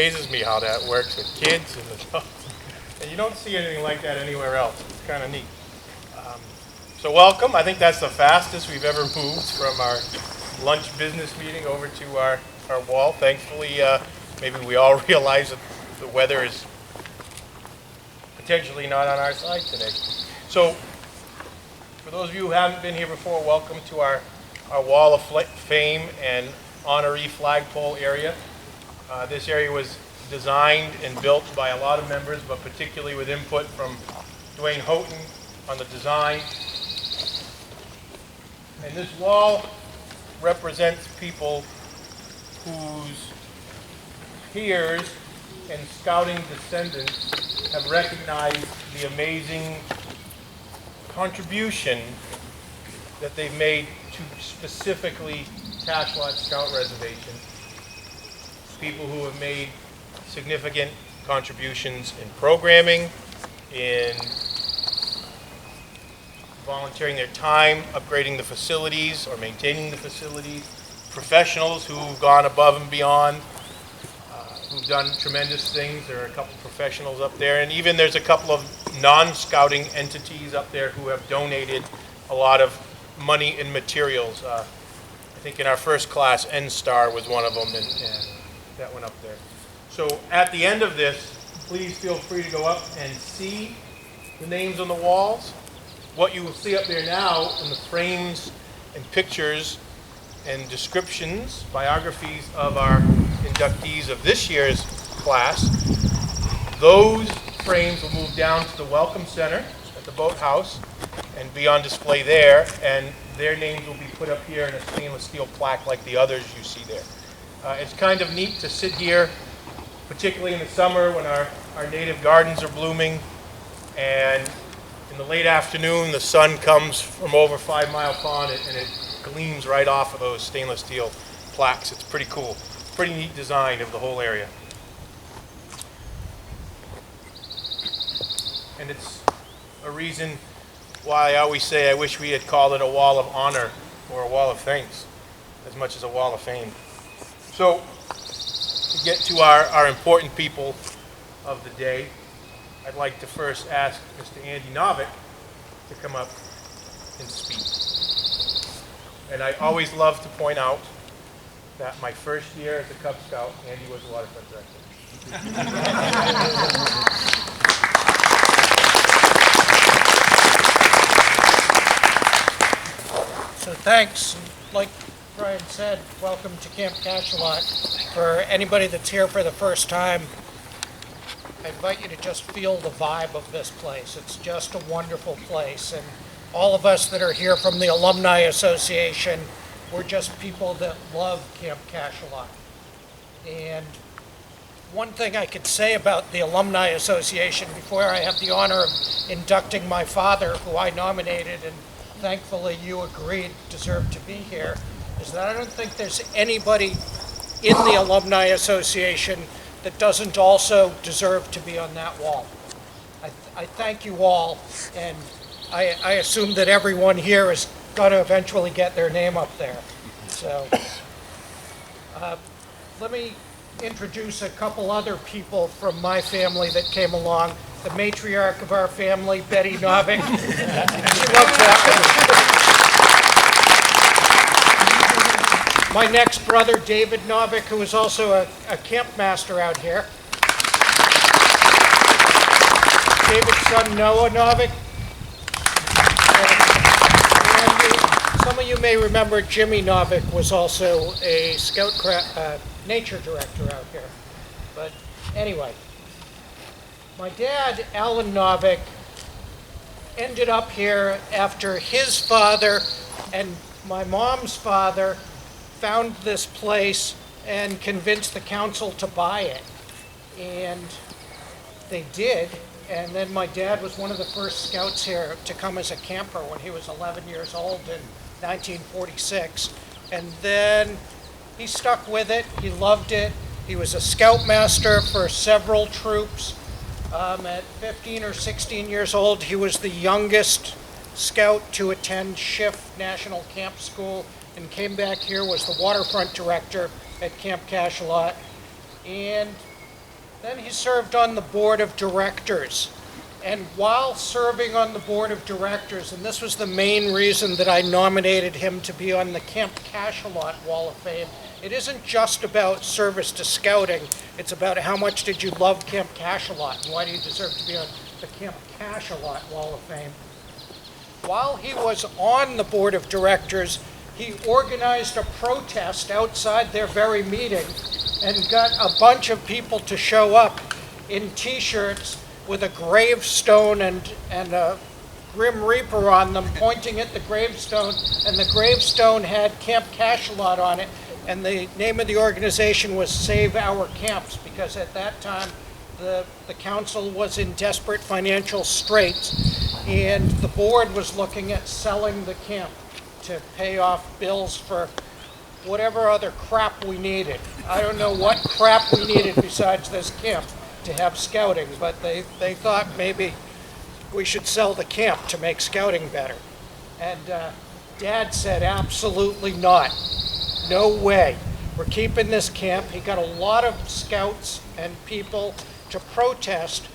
amazes me how that works with kids and adults. And you don't see anything like that anywhere else. It's kind of neat. So welcome. I think that's the fastest we've ever moved from our lunch business meeting over to our wall. Thankfully, maybe we all realize that the weather is potentially not on our side today. So for those of you who haven't been here before, welcome to our Wall of Fame and honoree flagpole area. This area was designed and built by a lot of members, but particularly with input from Dwayne Houghton on the design. And this wall represents people whose peers and scouting descendants have recognized the amazing contribution that they've made to specifically Cachalot Scout Reservation. People who have made significant contributions in programming, in volunteering their time, upgrading the facilities or maintaining the facilities, professionals who've gone above and beyond, who've done tremendous things. There are a couple professionals up there, and even there's a couple of non-scouting entities up there who have donated a lot of money and materials. I think in our first class, N-Star was one of them, and that went up there. So at the end of this, please feel free to go up and see the names on the walls. What you will see up there now in the frames and pictures and descriptions, biographies of our inductees of this year's class, those frames will move down to the Welcome Center at the boathouse and be on display there, and their names will be put up here in a stainless steel plaque like the others you see there. It's kind of neat to sit here, particularly in the summer when our native gardens are blooming, and in the late afternoon the sun comes from over 5 Mile Pond and it gleams right off of those stainless steel plaques. It's pretty cool. Pretty neat design of the whole area. And it's a reason why I always say I wish we had called it a wall of honor or a wall of thanks as much as a wall of fame. So to get to our important people of the day, I'd like to first ask Mr. Andy Novick to come up and speak. And I always love to point out that my first year as a Cub Scout, Andy was a waterfront director. So thanks. Like Brian said, welcome to Camp Cachalot. For anybody that's here for the first time, I invite you to just feel the vibe of this place. It's just a wonderful place. And all of us that are here from the Alumni Association, we're just people that love Camp Cachalot. And one thing I could say about the Alumni Association before I have the honor of inducting my father, who I nominated and thankfully you agreed deserved to be here, is that I don't think there's anybody in the Alumni Association that doesn't also deserve to be on that wall. I thank you all, and I assume that everyone here is going to eventually get their name up there. So let me introduce a couple other people from my family that came along. The matriarch of our family, Betty Novick. She loves that one. My next brother, David Novick, who is also a camp master out here. David's son, Noah Novick. And some of you may remember Jimmy Novick was also a scout nature director out here. But anyway, my dad, Alan Novick, ended up here after his father and my mom's father found this place and convinced the council to buy it. And they did. And then my dad was one of the first scouts here to come as a camper when he was 11 years old in 1946. And then he stuck with it. He loved it. He was a scoutmaster for several troops. At 15 or 16 years old, he was the youngest scout to attend Schiff National Camp School and came back here, was the waterfront director at Camp Cachalot. And Then he served on the board of directors. And while serving on the board of directors, and this was the main reason that I nominated him to be on the Camp Cachalot Wall of Fame, it isn't just about service to scouting, it's about how much did you love Camp Cachalot, and why do you deserve to be on the Camp Cachalot Wall of Fame. While he was on the board of directors, he organized a protest outside their very meeting and got a bunch of people to show up in T-shirts with a gravestone and a Grim Reaper on them, pointing at the gravestone, and the gravestone had Camp Cachalot on it, and the name of the organization was Save Our Camps, because at that time the council was in desperate financial straits, and the board was looking at selling the camp to pay off bills for whatever other crap we needed. I don't know what crap we needed besides this camp to have scouting, but they thought maybe we should sell the camp to make scouting better. And Dad said, absolutely not. No way. We're keeping this camp. He got a lot of scouts and people to protest,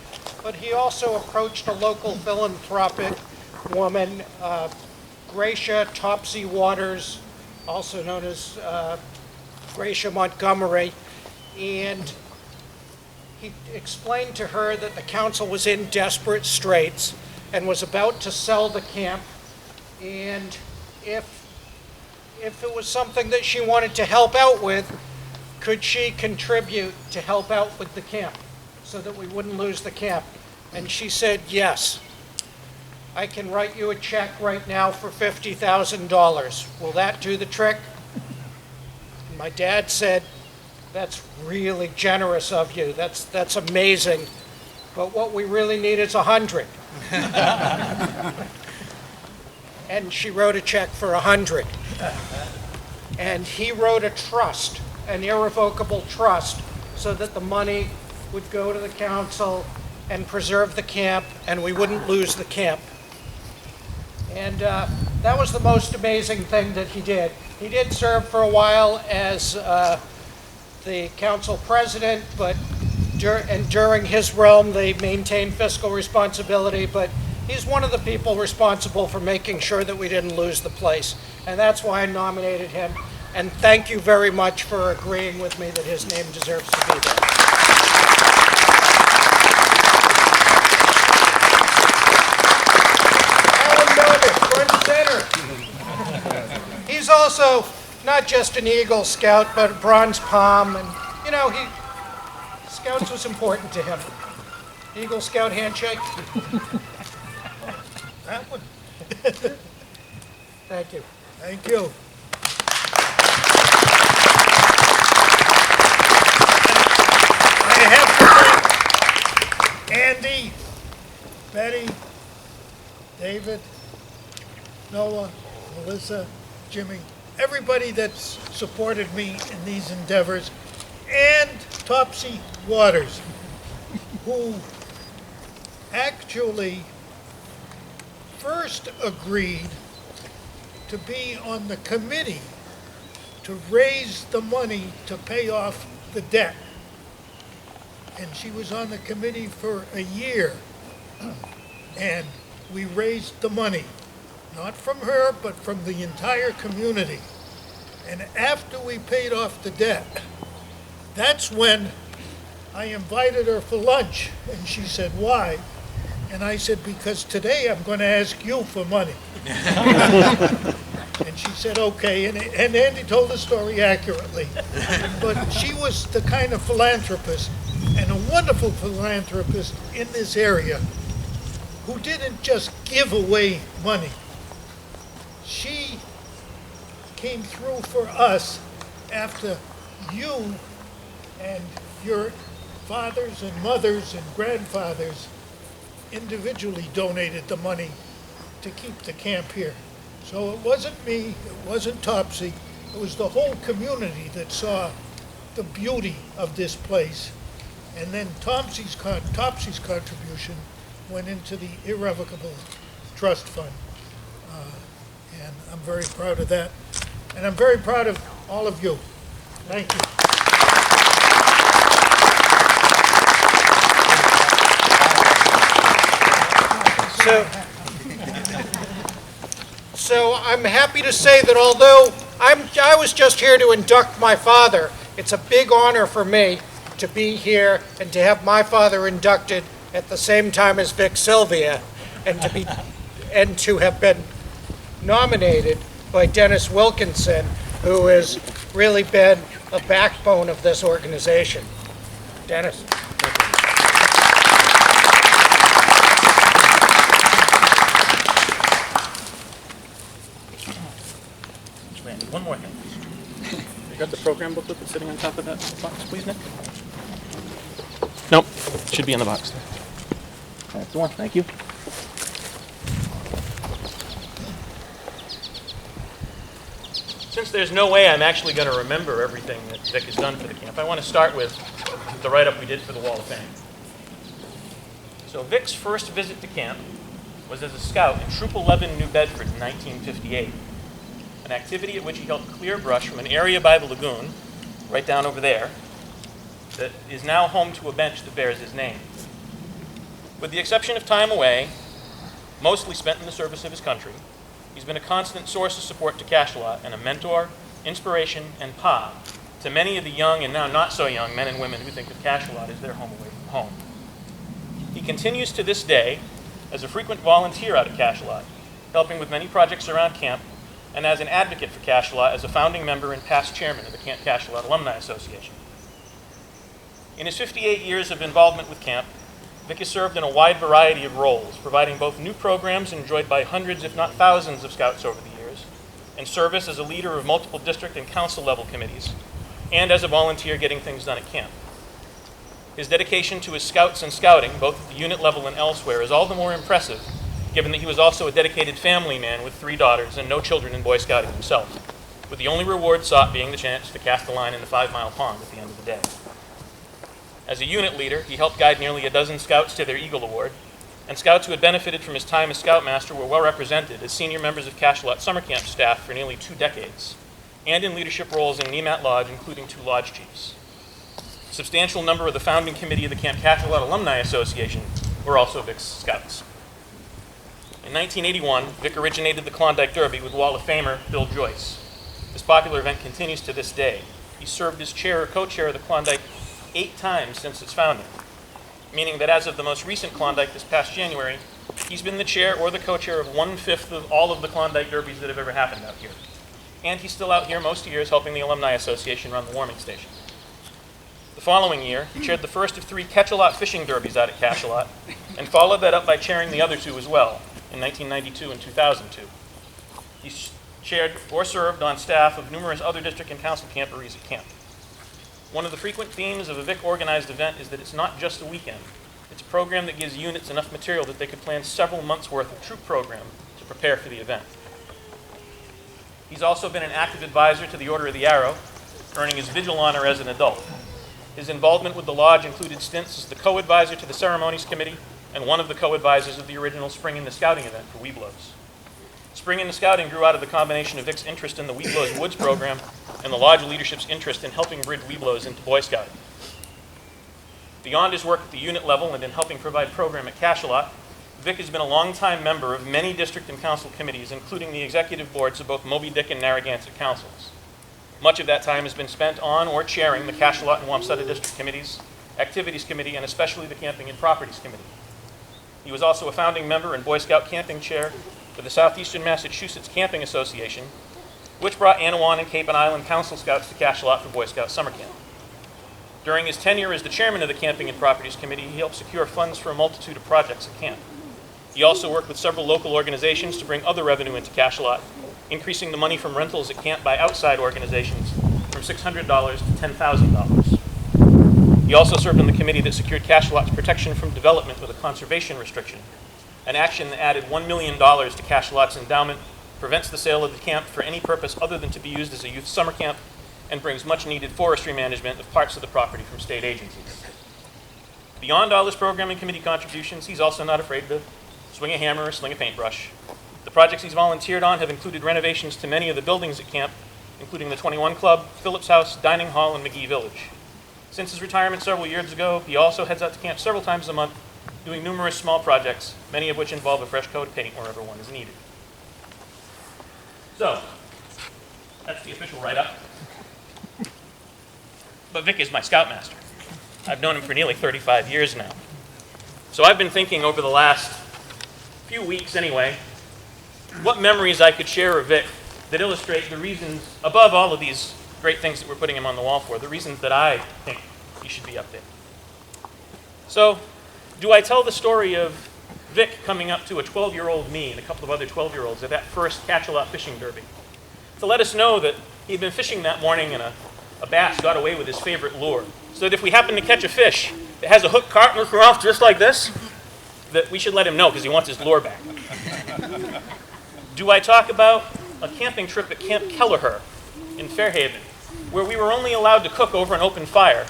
but he also approached a local philanthropic woman, Gracia Topsy Waters, also known as Gracia Montgomery, and he explained to her that the council was in desperate straits and was about to sell the camp, and if it was something that she wanted to help out with, could she contribute to help out with the camp so that we wouldn't lose the camp? And she said, yes. I can write you a check right now for $50,000. Will that do the trick? And my dad said, that's really generous of you. That's amazing. But what we really need is 100. And she wrote a check for 100. And he wrote a trust, an irrevocable trust, so that the money would go to the council and preserve the camp, and we wouldn't lose the camp. And that was the most amazing thing that he did. He did serve for a while as the council president, but during his realm, they maintained fiscal responsibility, but he's one of the people responsible for making sure that we didn't lose the place. And that's why I nominated him. And thank you very much for agreeing with me that his name deserves to be there. Novick, front center. He's also not just an Eagle Scout, but a Bronze Palm, and you know, Scouts was important to him. Eagle Scout handshake. That one. Thank you. Thank you. I have to thank Andy, Betty, David, Noah, Melissa, Jimmy, everybody that's supported me in these endeavors, and Topsy Waters, who actually first agreed to be on the committee to raise the money to pay off the debt. And she was on the committee for a year, and we raised the money, not from her, but from the entire community. And after we paid off the debt, that's when I invited her for lunch, and she said, why? And I said, because today I'm going to ask you for money. And she said, okay, and Andy told the story accurately. But she was the kind of philanthropist, and a wonderful philanthropist in this area, who didn't just give away money. She came through for us after you and your fathers and mothers and grandfathers individually donated the money to keep the camp here. So it wasn't me, it wasn't Topsy, it was the whole community that saw the beauty of this place. And then Topsy's contribution went into the irrevocable trust fund. And I'm very proud of that. And I'm very proud of all of you. Thank you. So I'm happy to say that although I was just here to induct my father, it's a big honor for me to be here and to have my father inducted at the same time as Vic Sylvia, and to have been nominated by Dennis Wilkinson, who has really been a backbone of this organization. Dennis. Randy, one more thing. You got the program booklet that's sitting on top of that box, please, Nick? Nope, should be in the box there. That's the one, thank you. Since there's no way I'm actually going to remember everything that Vic has done for the camp, I want to start with the write-up we did for the Wall of Fame. So Vic's first visit to camp was as a scout in Troop 11, New Bedford in 1958, an activity at which he helped clear brush from an area by the lagoon, right down over there, that is now home to a bench that bears his name. With the exception of time away, mostly spent in the service of his country, he's been a constant source of support to Cachalot and a mentor, inspiration, and pa to many of the young and now not so young men and women who think of Cachalot as their home away from home. He continues to this day as a frequent volunteer out at Cachalot, helping with many projects around camp, and as an advocate for Cachalot as a founding member and past chairman of the Camp Cachalot Alumni Association. In his 58 years of involvement with camp, Vic has served in a wide variety of roles, providing both new programs enjoyed by hundreds, if not thousands, of scouts over the years, and service as a leader of multiple district and council level committees, and as a volunteer getting things done at camp. His dedication to his scouts and scouting, both at the unit level and elsewhere, is all the more impressive, given that he was also a dedicated family man with 3 daughters and no children in Boy Scouting himself, with the only reward sought being the chance to cast a line in the 5-mile pond at the end of the day. As a unit leader, he helped guide nearly a dozen scouts to their Eagle Award, and scouts who had benefited from his time as scoutmaster were well represented as senior members of Cachalot summer camp staff for nearly 2 decades, and in leadership roles in Nemat Lodge, including 2 lodge chiefs. A substantial number of the founding committee of the Camp Cachalot Alumni Association were also Vic's scouts. In 1981, Vic originated the Klondike Derby with Wall of Famer Bill Joyce. This popular event continues to this day. He served as chair or co-chair of the Klondike 8 times since its founding, meaning that as of the most recent Klondike this past January, he's been the chair or the co-chair of 1/5 of all of the Klondike Derbies that have ever happened out here. And he's still out here most years helping the Alumni Association run the warming station. The following year, he chaired the first of 3 Cachalot fishing derbies out at Cachalot, and followed that up by chairing the other 2 as well, in 1992 and 2002. He chaired or served on staff of numerous other district and council camporees at camp. One of the frequent themes of a Vic-organized event is that it's not just a weekend. It's a program that gives units enough material that they could plan several months' worth of troop program to prepare for the event. He's also been an active advisor to the Order of the Arrow, earning his Vigil honor as an adult. His involvement with the lodge included stints as the co-advisor to the Ceremonies Committee and one of the co-advisors of the original Spring in the Scouting event for Webelos. Spring in the Scouting grew out of the combination of Vic's interest in the Webelos Woods program and the lodge leadership's interest in helping bridge Webelos into Boy Scouting. Beyond his work at the unit level and in helping provide program at Cachalot, Vic has been a longtime member of many district and council committees, including the executive boards of both Moby Dick and Narragansett councils. Much of that time has been spent on or chairing the Cachalot and Wamsutta district committees, activities committee, and especially the camping and properties committee. He was also a founding member and Boy Scout camping chair for the Southeastern Massachusetts Camping Association, which brought Anawan and Cape and Island Council Scouts to Cachalot for Boy Scout summer camp. During his tenure as the chairman of the Camping and Properties Committee, he helped secure funds for a multitude of projects at camp. He also worked with several local organizations to bring other revenue into Cachalot, increasing the money from rentals at camp by outside organizations from $600 to $10,000. He also served on the committee that secured Cachalot's protection from development with a conservation restriction, an action that added $1 million to Cachalot's endowment, prevents the sale of the camp for any purpose other than to be used as a youth summer camp, and brings much needed forestry management of parts of the property from state agencies. Beyond all his program and committee contributions, he's also not afraid to swing a hammer or sling a paintbrush. The projects he's volunteered on have included renovations to many of the buildings at camp, including the 21 Club, Phillips House, Dining Hall, and McGee Village. Since his retirement several years ago, he also heads out to camp several times a month doing numerous small projects, many of which involve a fresh coat of paint wherever one is needed. So, that's the official write-up. But Vic is my scoutmaster. I've known him for nearly 35 years now. So I've been thinking over the last few weeks anyway, what memories I could share of Vic that illustrate the reasons, above all of these great things that we're putting him on the wall for, the reasons that I think he should be up there. So, do I tell the story of Vic coming up to a 12-year-old me and a couple of other 12-year-olds at that first Cachalot fishing derby to let us know that he'd been fishing that morning and a bass got away with his favorite lure, so that if we happen to catch a fish that has a hook caught and looking off just like this, that we should let him know because he wants his lure back? Do I talk about a camping trip at Camp Kelleher in Fairhaven, where we were only allowed to cook over an open fire,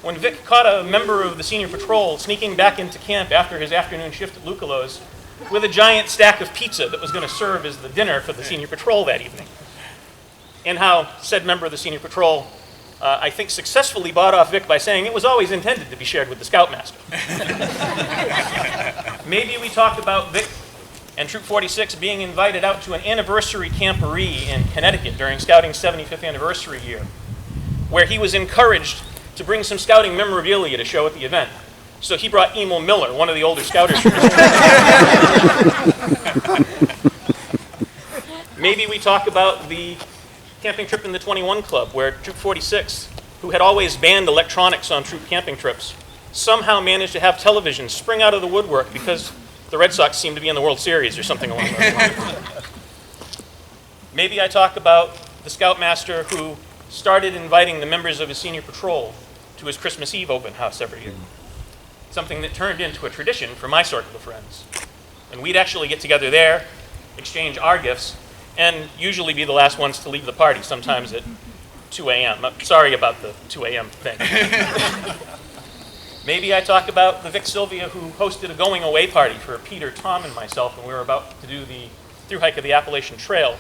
when Vic caught a member of the senior patrol sneaking back into camp after his afternoon shift at Lucalo's with a giant stack of pizza that was going to serve as the dinner for the senior patrol that evening? And how said member of the senior patrol, I think, successfully bought off Vic by saying it was always intended to be shared with the scoutmaster. Maybe we talk about Vic and Troop 46 being invited out to an anniversary camporee in Connecticut during Scouting's 75th anniversary year, where he was encouraged to bring some Scouting memorabilia to show at the event. So he brought Emil Miller, one of the older Scouters. Maybe we talk about the camping trip in the 21 Club, where Troop 46, who had always banned electronics on troop camping trips, somehow managed to have televisions spring out of the woodwork because the Red Sox seemed to be in the World Series or something along those lines. Maybe I talk about the Scoutmaster who started inviting the members of his senior patrol to his Christmas Eve open house every year, something that turned into a tradition for my circle of friends. And we'd actually get together there, exchange our gifts, and usually be the last ones to leave the party, sometimes at 2 a.m. Sorry about the 2 a.m. thing. Maybe I talk about the Vic Sylvia who hosted a going away party for Peter, Tom, and myself when we were about to do the through hike of the Appalachian Trail,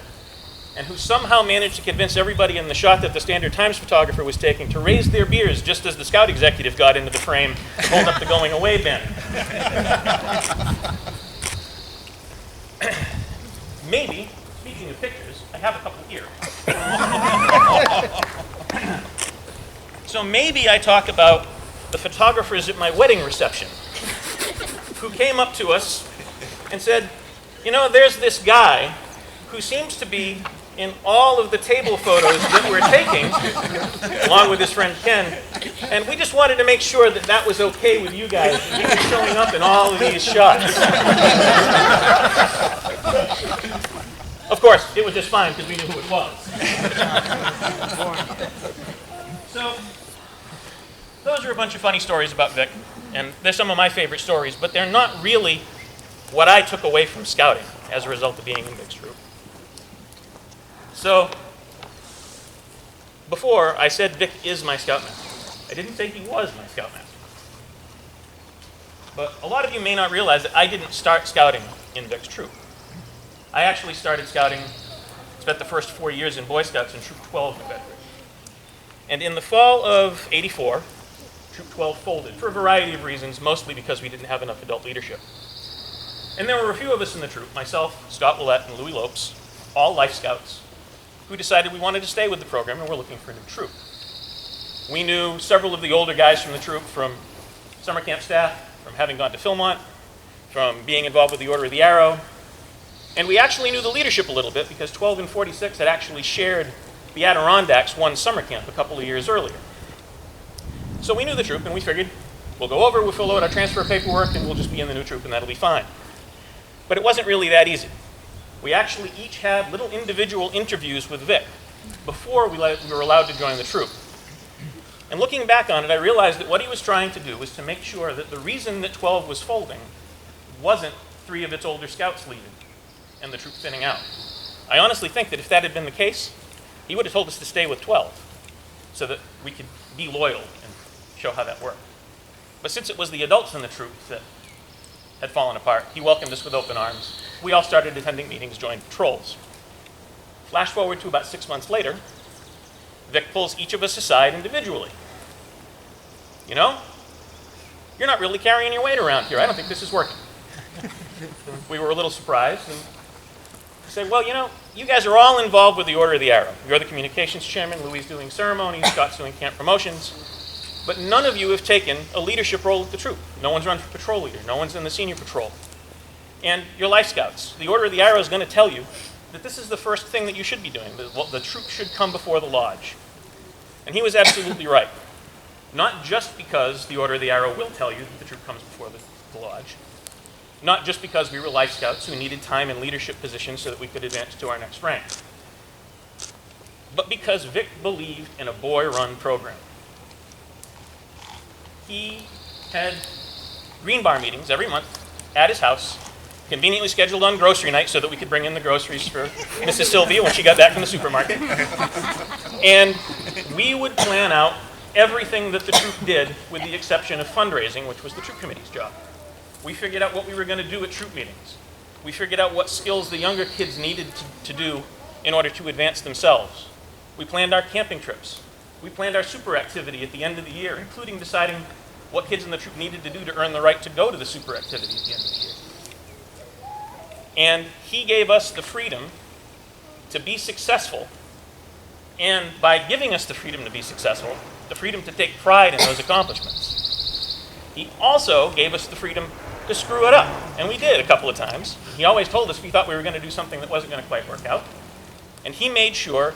and who somehow managed to convince everybody in the shot that the Standard Times photographer was taking to raise their beers just as the Scout executive got into the frame, hold up the going away banner. Maybe, speaking of pictures, I have a couple here. So maybe I talk about the photographers at my wedding reception who came up to us and said, you know, there's this guy who seems to be in all of the table photos that we're taking, along with his friend Ken, and we just wanted to make sure that that was okay with you guys. He was showing up in all of these shots. Of course, it was just fine because we knew who it was. So, those are a bunch of funny stories about Vic, and they're some of my favorite stories, but they're not really what I took away from scouting as a result of being in Vic's troop. So, before I said Vic is my scoutmaster. I didn't say he was my scoutmaster. But a lot of you may not realize that I didn't start scouting in Vic's troop. I actually started scouting, spent the first 4 years in Boy Scouts in Troop 12 in Bedford. And in the fall of '84, Troop 12 folded for a variety of reasons, mostly because we didn't have enough adult leadership. And there were a few of us in the troop, myself, Scott Willett, and Louis Lopes, all Life Scouts, who decided we wanted to stay with the program and were looking for a new troop. We knew several of the older guys from the troop from summer camp staff, from having gone to Philmont, from being involved with the Order of the Arrow, and we actually knew the leadership a little bit because 12 and 46 had actually shared the Adirondacks one summer camp a couple of years earlier. So we knew the troop and we figured we'll go over, we'll fill out our transfer paperwork, and we'll just be in the new troop and that'll be fine. But it wasn't really that easy. We actually each had little individual interviews with Vic before we were allowed to join the troop. And looking back on it, I realized that what he was trying to do was to make sure that the reason that 12 was folding wasn't 3 of its older scouts leaving and the troop thinning out. I honestly think that if that had been the case, he would have told us to stay with 12 so that we could be loyal and show how that worked. But since it was the adults in the troop that had fallen apart, he welcomed us with open arms. We all started attending meetings, joined patrols. Flash forward to about 6 months later, Vic pulls each of us aside individually. You know, you're not really carrying your weight around here. I don't think this is working. We were a little surprised and said, well, you know, you guys are all involved with the Order of the Arrow. You're the communications chairman, Louis doing ceremonies, Scott's doing camp promotions, but none of you have taken a leadership role at the troop. No one's run for patrol leader. No one's in the senior patrol. And you're Life Scouts. The Order of the Arrow is going to tell you that this is the first thing that you should be doing. The troop should come before the lodge. And he was absolutely right. Not just because the Order of the Arrow will tell you that the troop comes before the lodge. Not just because we were Life Scouts who needed time in leadership positions so that we could advance to our next rank. But because Vic believed in a boy-run program. He had green bar meetings every month at his house, conveniently scheduled on grocery night so that we could bring in the groceries for Mrs. Sylvia when she got back from the supermarket. And we would plan out everything that the troop did with the exception of fundraising, which was the troop committee's job. We figured out what we were going to do at troop meetings. We figured out what skills the younger kids needed to do in order to advance themselves. We planned our camping trips. We planned our super activity at the end of the year, including deciding what kids in the troop needed to do to earn the right to go to the super activity at the end of the year. And he gave us the freedom to be successful, and by giving us the freedom to be successful, the freedom to take pride in those accomplishments. He also gave us the freedom to screw it up, and we did a couple of times. He always told us if we thought we were going to do something that wasn't going to quite work out, and he made sure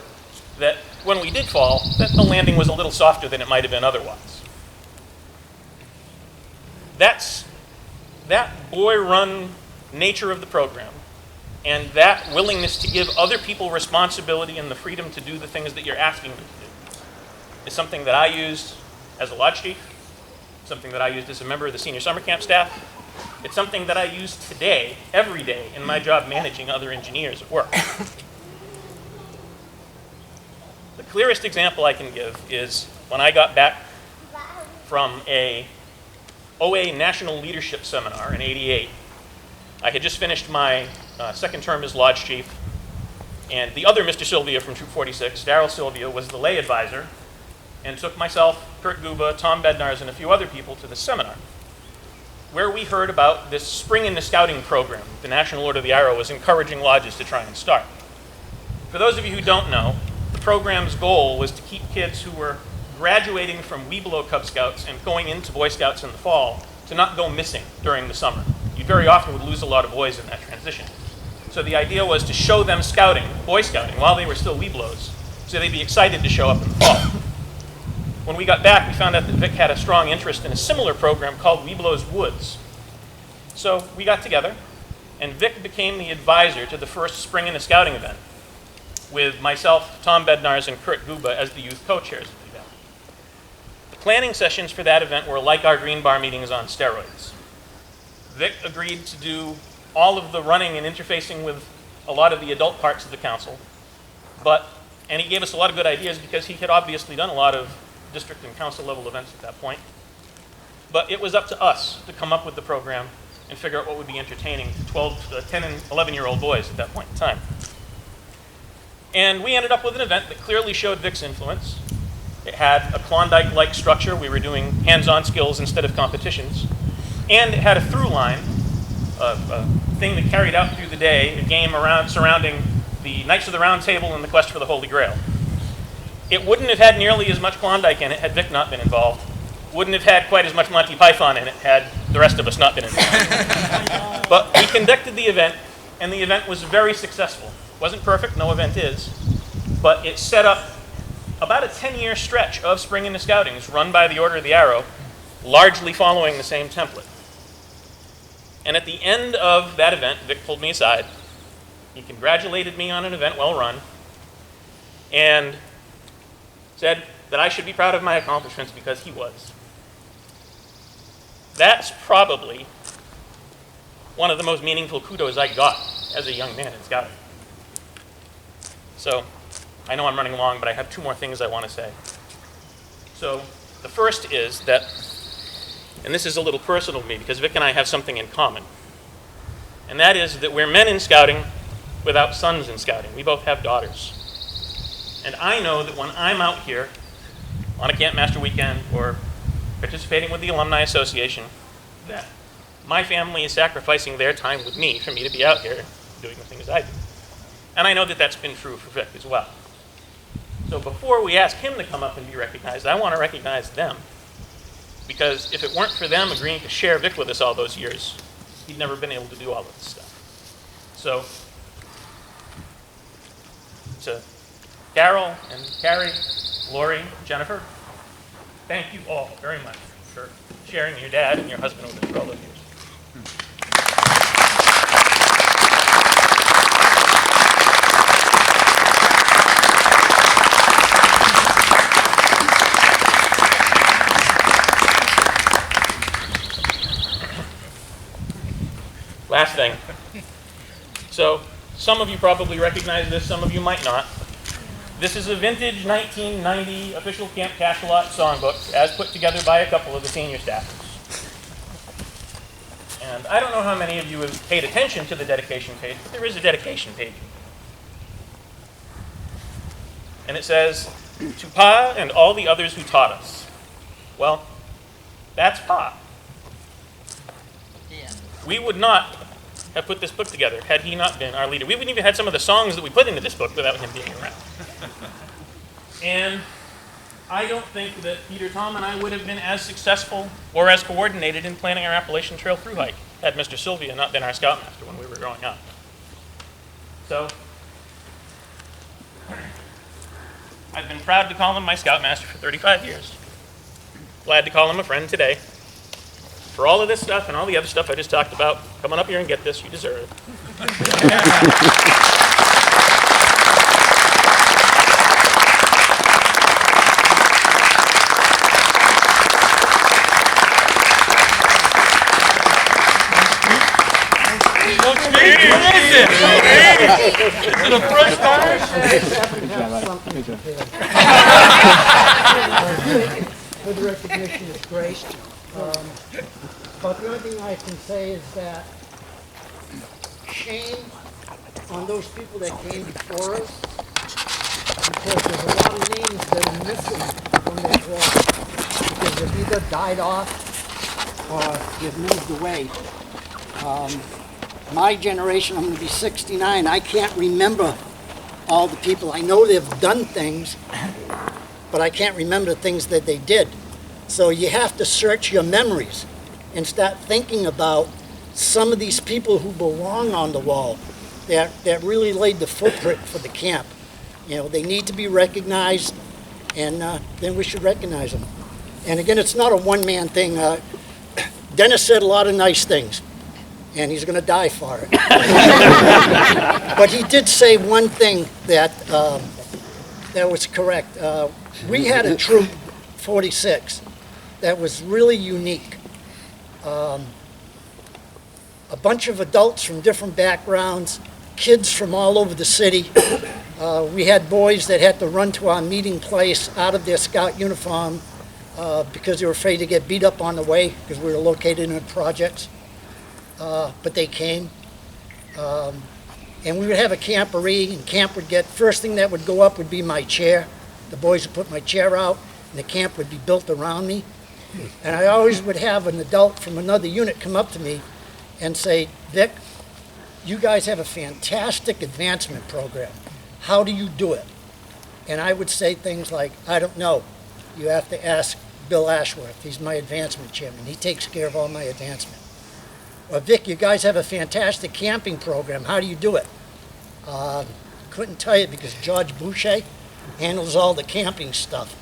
that when we did fall, that the landing was a little softer than it might have been otherwise. That boy-run nature of the program and that willingness to give other people responsibility and the freedom to do the things that you're asking them to do is something that I used as a lodge chief, something that I used as a member of the senior summer camp staff. It's something that I use today, every day, in my job managing other engineers at work. The clearest example I can give is when I got back from a OA National Leadership Seminar in '88. I had just finished my second term as lodge chief, and the other Mr. Sylvia from Troop 46, Darryl Sylvia, was the lay advisor, and took myself, Kurt Guba, Tom Bednarz, and a few other people to this seminar, where we heard about this Spring in the Scouting program the National Order of the Arrow was encouraging lodges to try and start. For those of you who don't know, the program's goal was to keep kids who were graduating from Webelow Cub Scouts and going into Boy Scouts in the fall to not go missing during the summer. You very often would lose a lot of boys in that transition. So the idea was to show them scouting, Boy Scouting, while they were still Webelows, so they'd be excited to show up in the fall. When we got back, we found out that Vic had a strong interest in a similar program called Webelows Woods. So we got together, and Vic became the advisor to the first Spring in the Scouting event, with myself, Tom Bednarz, and Kurt Guba as the youth co-chairs of the event. The planning sessions for that event were like our green bar meetings on steroids. Vic agreed to do all of the running and interfacing with a lot of the adult parts of the council, and he gave us a lot of good ideas because he had obviously done a lot of district and council level events at that point. But it was up to us to come up with the program and figure out what would be entertaining to 10 and 11-year-old boys at that point in time. And we ended up with an event that clearly showed Vic's influence. It had a Klondike-like structure. We were doing hands-on skills instead of competitions. And it had a through line, a thing that carried out through the day, a game surrounding the Knights of the Round Table and the Quest for the Holy Grail. It wouldn't have had nearly as much Klondike in it had Vic not been involved. Wouldn't have had quite as much Monty Python in it had the rest of us not been involved. But we conducted the event, and the event was very successful. It wasn't perfect, no event is, but it set up about a 10-year stretch of Spring in the Scoutings run by the Order of the Arrow, largely following the same template. And at the end of that event, Vic pulled me aside. He congratulated me on an event well run and said that I should be proud of my accomplishments because he was. That's probably one of the most meaningful kudos I got as a young man in Scouting. So, I know I'm running long, but I have two more things I want to say. So, the first is that, and this is a little personal to me because Vic and I have something in common, and that is that we're men in Scouting without sons in Scouting. We both have daughters. And I know that when I'm out here on a Camp Master weekend or participating with the Alumni Association, that my family is sacrificing their time with me for me to be out here doing the things I do. And I know that that's been true for Vic as well. So before we ask him to come up and be recognized, I want to recognize them. Because if it weren't for them agreeing to share Vic with us all those years, he'd never been able to do all of this stuff. So, to Carol and Carrie, Lori, Jennifer, thank you all very much for sharing your dad and your husband with us for all those years. Last thing. So, some of you probably recognize this, some of you might not. This is a vintage 1990 official Camp Cachalot songbook, as put together by a couple of the senior staffers. And I don't know how many of you have paid attention to the dedication page, but there is a dedication page. And it says, "To Pa and all the others who taught us." Well, that's Pa. We would not have put this book together had he not been our leader. We wouldn't even had some of the songs that we put into this book without him being around. And I don't think that Peter, Tom, and I would have been as successful or as coordinated in planning our Appalachian Trail through hike had Mr. Sylvia not been our scoutmaster when we were growing up. So, I've been proud to call him my scoutmaster for 35 years. Glad to call him a friend today. For all of this stuff and all the other stuff I just talked about, come on up here and get this. You deserve it. Is it a fresh time? For the recognition is great. But the only thing I can say is that shame on those people that came before us, because there's a lot of names that are missing from that wall, because they've either died off or they've moved away. My generation, I'm going to be 69, I can't remember all the people. I know they've done things, but I can't remember the things that they did. So you have to search your memories and start thinking about some of these people who belong on the wall that really laid the footprint for the camp. You know, they need to be recognized, and then we should recognize them. And again, it's not a one-man thing. Dennis said a lot of nice things, and he's going to die for it. But he did say one thing that that was correct. We had a troop, 46, that was really unique. A bunch of adults from different backgrounds, kids from all over the city. We had boys that had to run to our meeting place out of their scout uniform because they were afraid to get beat up on the way because we were located in projects. But they came. And we would have a camporee, and camp would get, first thing that would go up would be my chair. The boys would put my chair out, and the camp would be built around me. And I always would have an adult from another unit come up to me and say, "Vic, you guys have a fantastic advancement program. How do you do it?" And I would say things like, "I don't know. You have to ask Bill Ashworth. He's my advancement chairman. He takes care of all my advancement." Or, "Vic, you guys have a fantastic camping program. How do you do it?" Couldn't tell you because George Boucher handles all the camping stuff.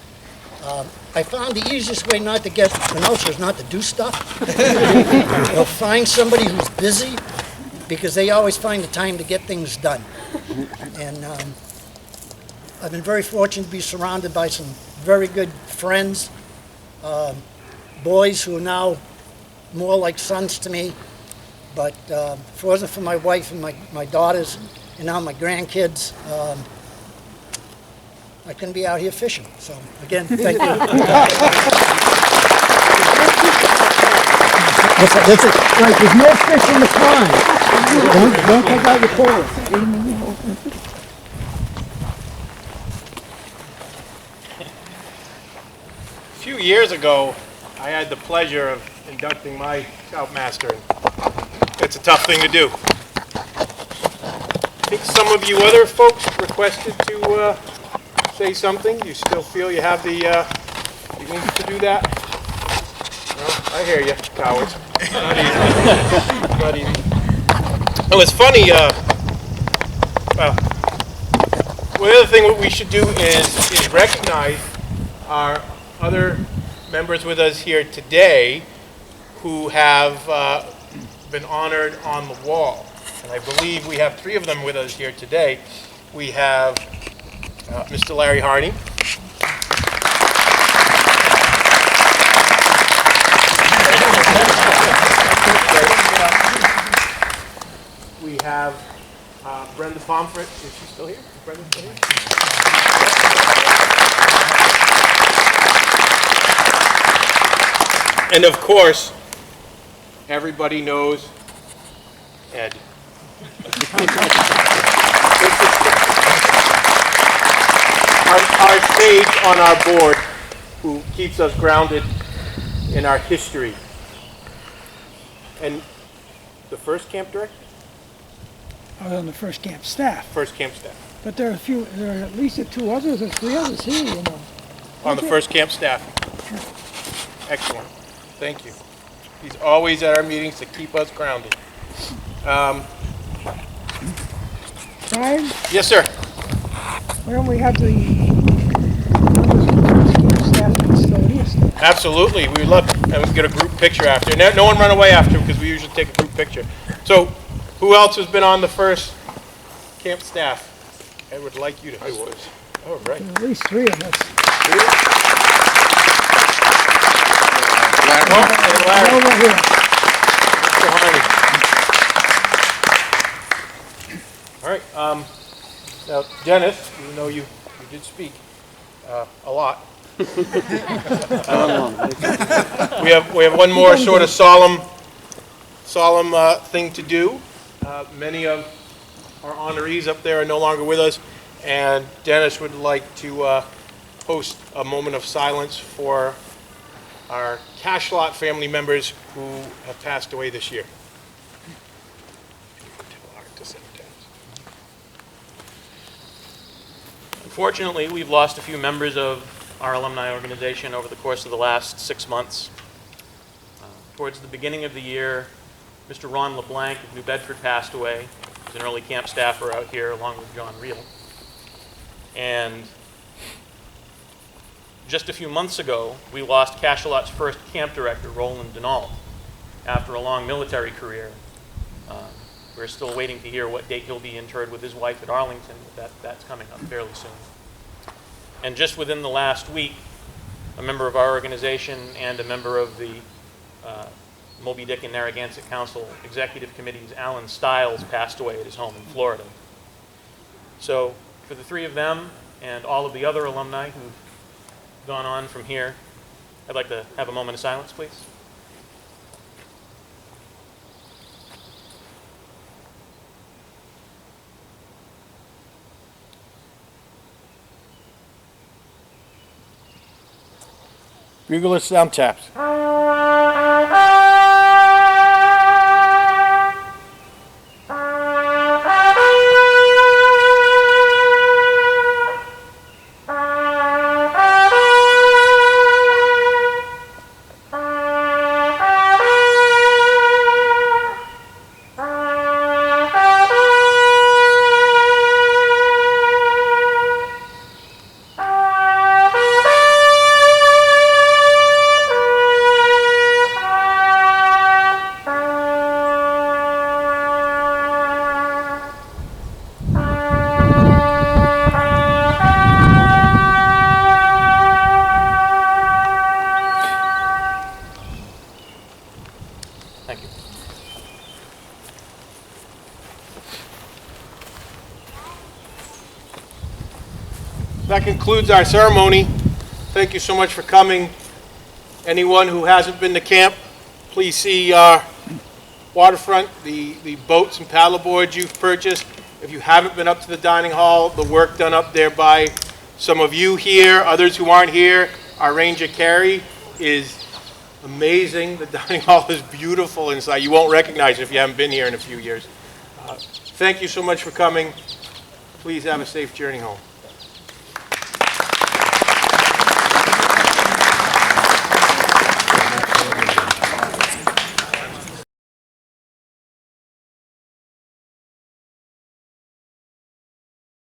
I found the easiest way not to get promotion is not to do stuff. They'll find somebody who's busy because they always find the time to get things done. And I've been very fortunate to be surrounded by some very good friends, boys who are now more like sons to me. But if it wasn't for my wife and my daughters and now my grandkids, I couldn't be out here fishing. So again, thank you. Right, there's no fish in the pond. Don't take out your pole. A few years ago, I had the pleasure of inducting my Scoutmaster. It's a tough thing to do. I think some of you other folks requested to say something. Do you still feel you have the oomph to do that? No, I hear you, cowards. Not easy. Not easy. Well, it's funny. Well, one other thing what we should do is recognize our other members with us here today who have been honored on the wall. And I believe we have 3 of them with us here today. We have Mr. Larry Harney. We have Brenda Pomfret. Is she still here? Is Brenda still here? And of course, everybody knows Ed. Our sage on our board who keeps us grounded in our history. And the first camp director? I was on the first camp staff, First camp staff. but there are at least 2 others or 3 others here, you know. On the first camp staff. Excellent. Thank you. He's always at our meetings to keep us grounded. Brian, Yes, sir. why don't we have the members of the first camp staff and custodians? Absolutely. We would love to and we can get a group picture after. No one run away after because we usually take a group picture. So, who else has been on the first camp staff? I would like you to. I was. All right. At least 3 of us. Oh, and Larry. Over here. Mr. Harney. All right. Now, Dennis, even though you did speak a lot, we have one more sort of solemn thing to do. Many of our honorees up there are no longer with us, and Dennis would like to host a moment of silence for our Cachalot family members who have passed away this year. Unfortunately, we've lost a few members of our alumni organization over the course of the last 6 months. Towards the beginning of the year, Mr. Ron LeBlanc of New Bedford passed away. He was an early camp staffer out here along with John Reel. And just a few months ago, we lost Cachalot's first camp director, Roland Denault, after a long military career. We're still waiting to hear what date he'll be interred with his wife at Arlington, but that's coming up fairly soon. And just within the last week, a member of our organization and a member of the Moby Dick and Narragansett Council Executive Committee's Alan Stiles passed away at his home in Florida. So for the 3 of them and all of the other alumni who've gone on from here, I'd like to have a moment of silence, please. Buglist sound taps. That concludes our ceremony. Thank you so much for coming. Anyone who hasn't been to camp, please see our waterfront, the boats and paddleboards you've purchased. If you haven't been up to the dining hall, the work done up there by some of you here, others who aren't here, our Ranger Carrie is amazing. The dining hall is beautiful inside. You won't recognize it if you haven't been here in a few years. Thank you so much for coming. Please have a safe journey home.